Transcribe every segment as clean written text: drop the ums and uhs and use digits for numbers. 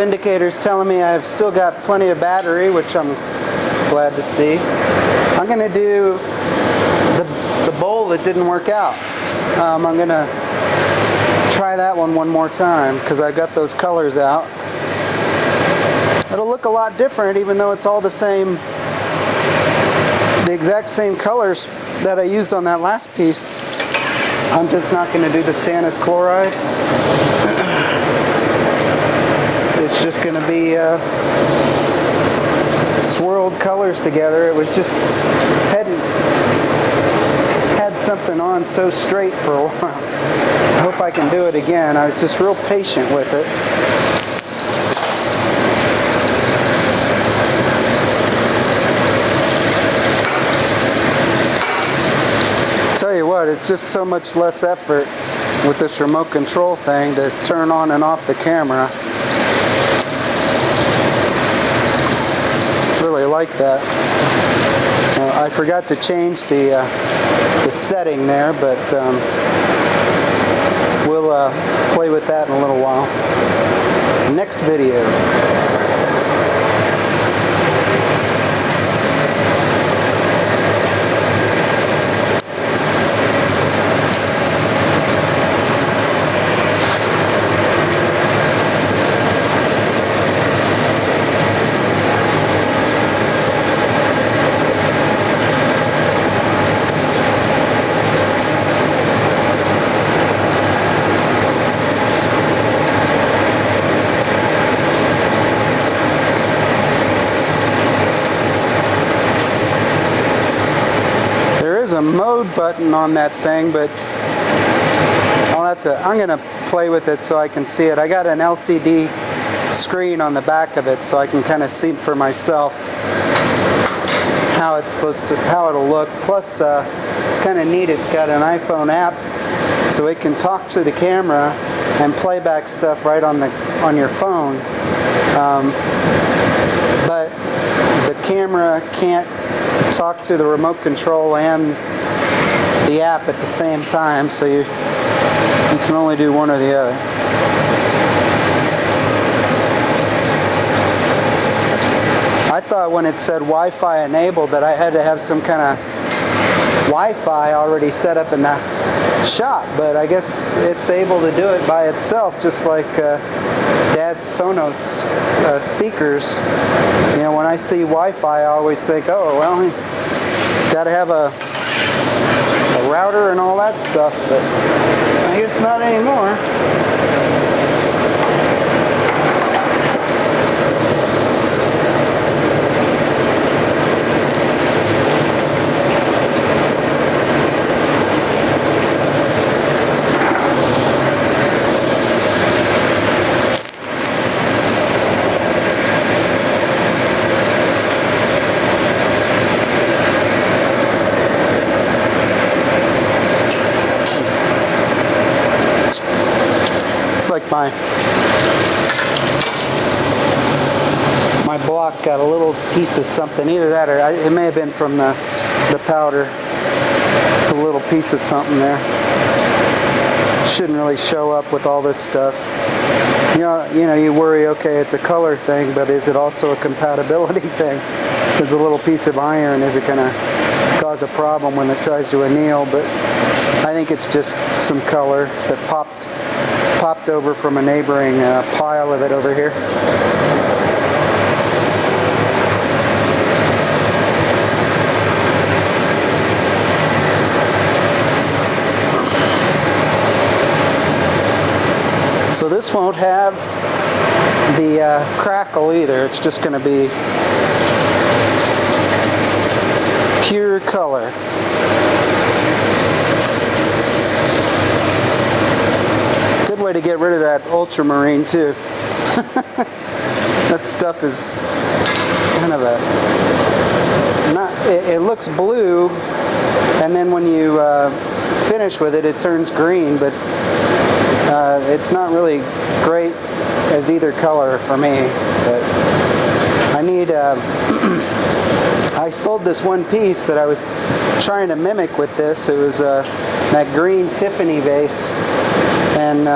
indicators telling me I've still got plenty of battery, which I'm glad to see. I'm going to do the bowl that didn't work out. I'm going to try that one more time because I've got those colors out. It'll look a lot different even though it's all the same, the exact same colors that I used on that last piece. I'm just not going to do the stannous chloride. It's just going to be swirled colors together. It was just had something on so straight for a while. I hope I can do it again. I was just real patient with it. Tell you what, it's just so much less effort with this remote control thing to turn on and off the camera. Really like that. I forgot to change the setting there, but we'll play with that in a little while. Next video. There's a mode button on that thing, but I'm going to play with it so I can see it. I got an LCD screen on the back of it so I can kind of see for myself how it'll look. Plus, it's kind of neat. It's got an iPhone app so it can talk to the camera and play back stuff right on your phone. But the camera can't talk to the remote control and the app at the same time, so you can only do one or the other. I thought when it said Wi-Fi enabled that I had to have some kind of Wi-Fi already set up in the shop, but I guess it's able to do it by itself, just like Dad's Sonos speakers. You know, when I see Wi-Fi, I always think, oh, well, you got to have a router and all that stuff, but I guess not anymore. Like my block got a little piece of something, either that or it may have been from the powder. It's a little piece of something there. Shouldn't really show up with all this stuff. You know, you worry, okay, it's a color thing, but is it also a compatibility thing? There's a little piece of iron, is it going to cause a problem when it tries to anneal? But I think it's just some color that popped over from a neighboring pile of it over here. So this won't have the crackle either. It's just going to be pure color. Good way to get rid of that ultramarine too. That stuff is kind of it looks blue, and then when you finish with it, it turns green, but it's not really great as either color for me. But I need I sold this one piece that I was trying to mimic with this. It was that green Tiffany vase, and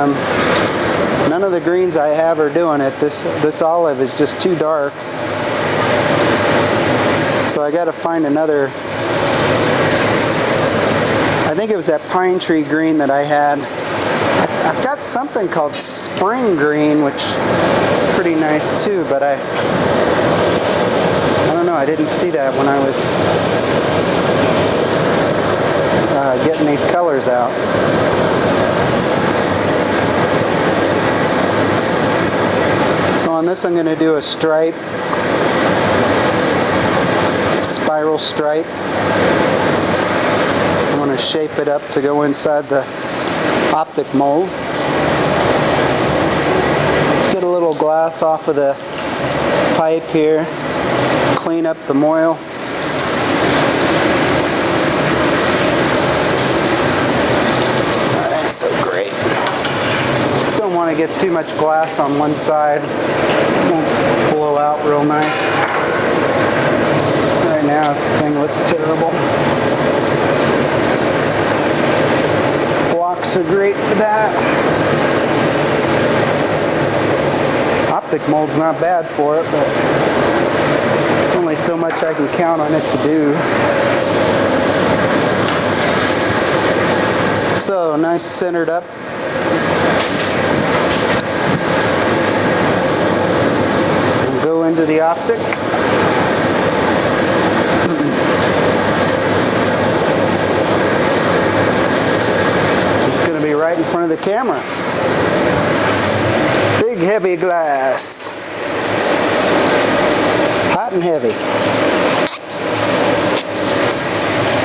None of the greens I have are doing it. This olive is just too dark. So I got to find another. I think it was that pine tree green that I had. I've got something called spring green, which is pretty nice too, but I don't know, I didn't see that when I was getting these colors out. So on this I'm going to do a stripe, spiral stripe. I'm going to shape it up to go inside the optic mold. Get a little glass off of the pipe here, clean up the moil. Oh, that's so great. Just don't want to get too much glass on one side. It won't blow out real nice. Right now this thing looks terrible. Blocks are great for that. Optic mold's not bad for it, but only so much I can count on it to do. So nice centered up. We'll go into the optic. Right in front of the camera. Big heavy glass. Hot and heavy.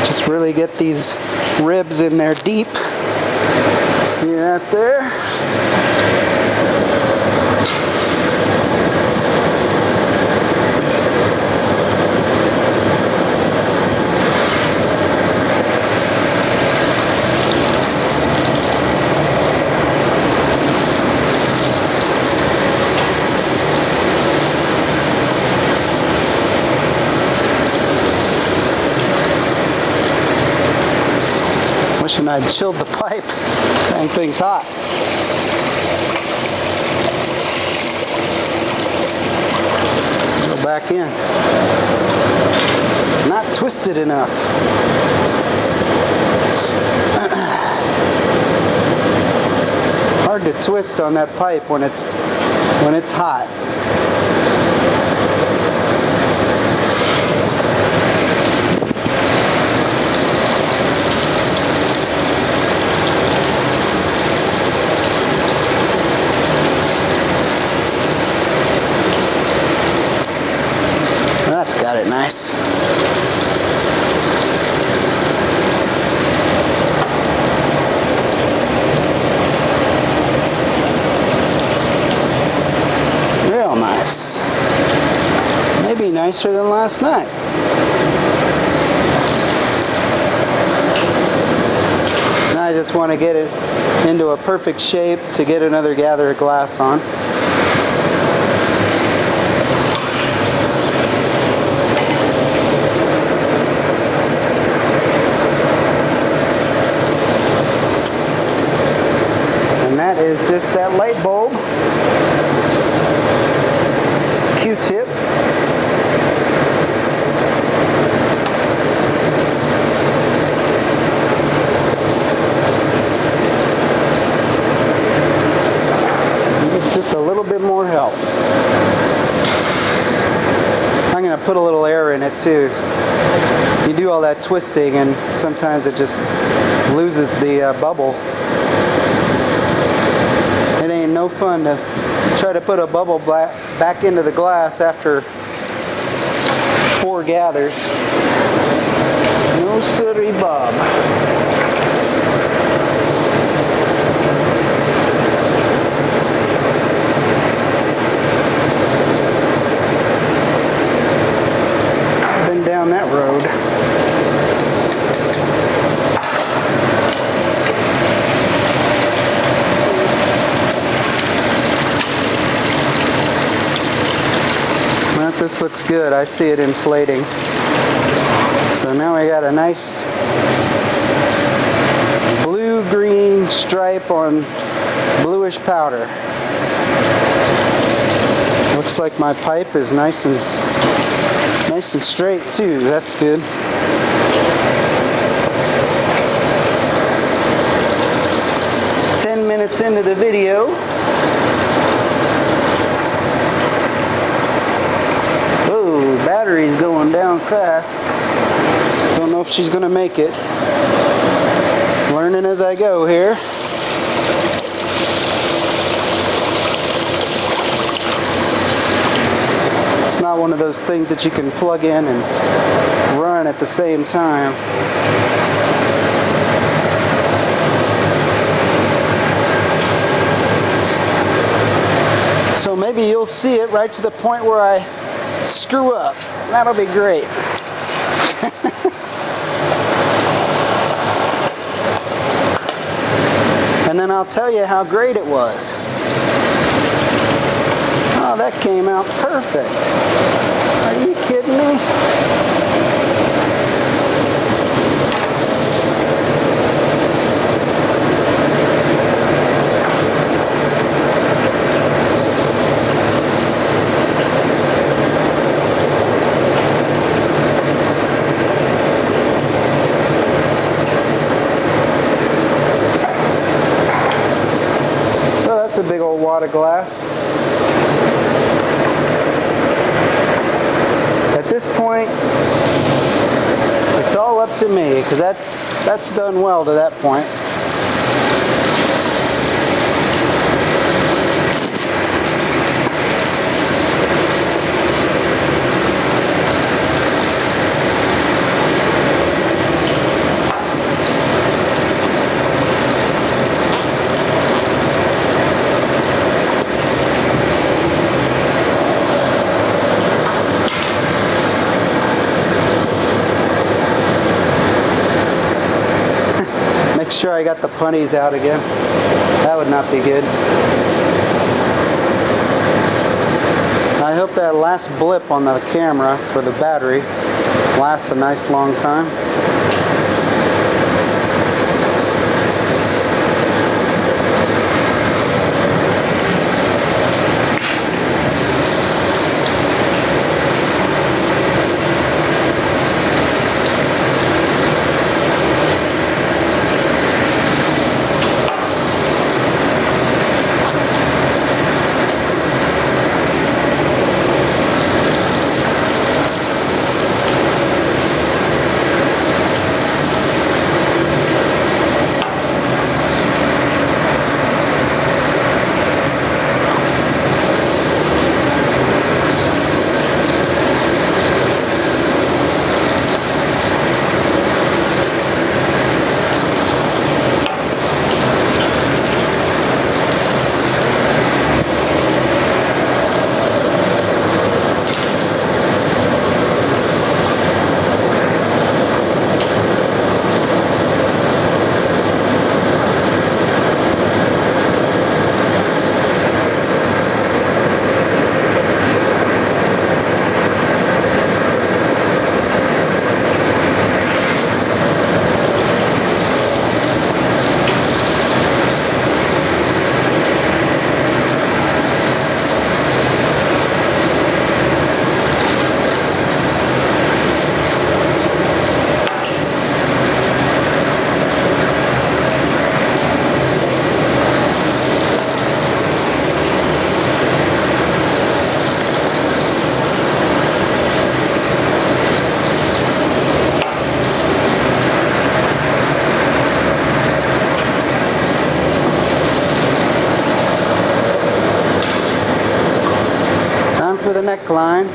Just really get these ribs in there deep. See that there? Wishing I'd chilled the pipe. Dang thing's hot. Go back in. Not twisted enough. Hard to twist on that pipe when it's hot. That's got it nice. Real nice. Maybe nicer than last night. Now I just want to get it into a perfect shape to get another gather of glass on. That is just that light bulb, Q-tip. It's just a little bit more help. I'm going to put a little air in it too. You do all that twisting and sometimes it just loses the bubble. It ain't no fun to try to put a bubble back into the glass after 4 gathers. No siree, Bob. I've been down that road. This looks good. I see it inflating. So now we got a nice blue-green stripe on bluish powder. Looks like my pipe is nice and straight too. That's good. Minutes into the video. Whoa, battery's going down fast. Don't know if she's gonna make it. Learning as I go here. It's not one of those things that you can plug in and run at the same time. So maybe you'll see it right to the point where I screw up. That'll be great. And then I'll tell you how great it was. Oh, that came out perfect. Are you kidding me? That's a big old wad of glass. At this point, it's all up to me, because that's done well to that point. Sure I got the punnies out again. That would not be good. I hope that last blip on the camera for the battery lasts a nice long time. For the neckline.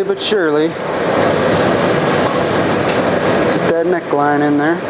but surely. Get that neckline in there.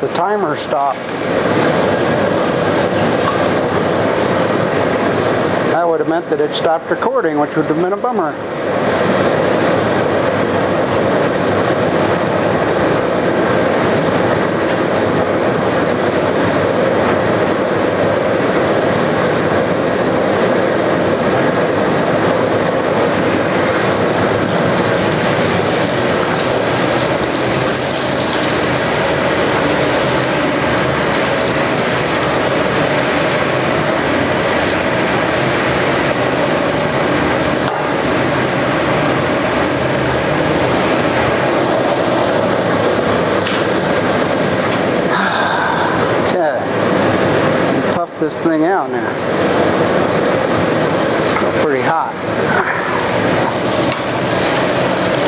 The timer stopped. That would have meant that it stopped recording, which would have been a bummer. This thing out now. It's still pretty hot.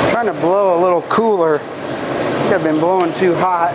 I'm trying to blow a little cooler. I think I've been blowing too hot.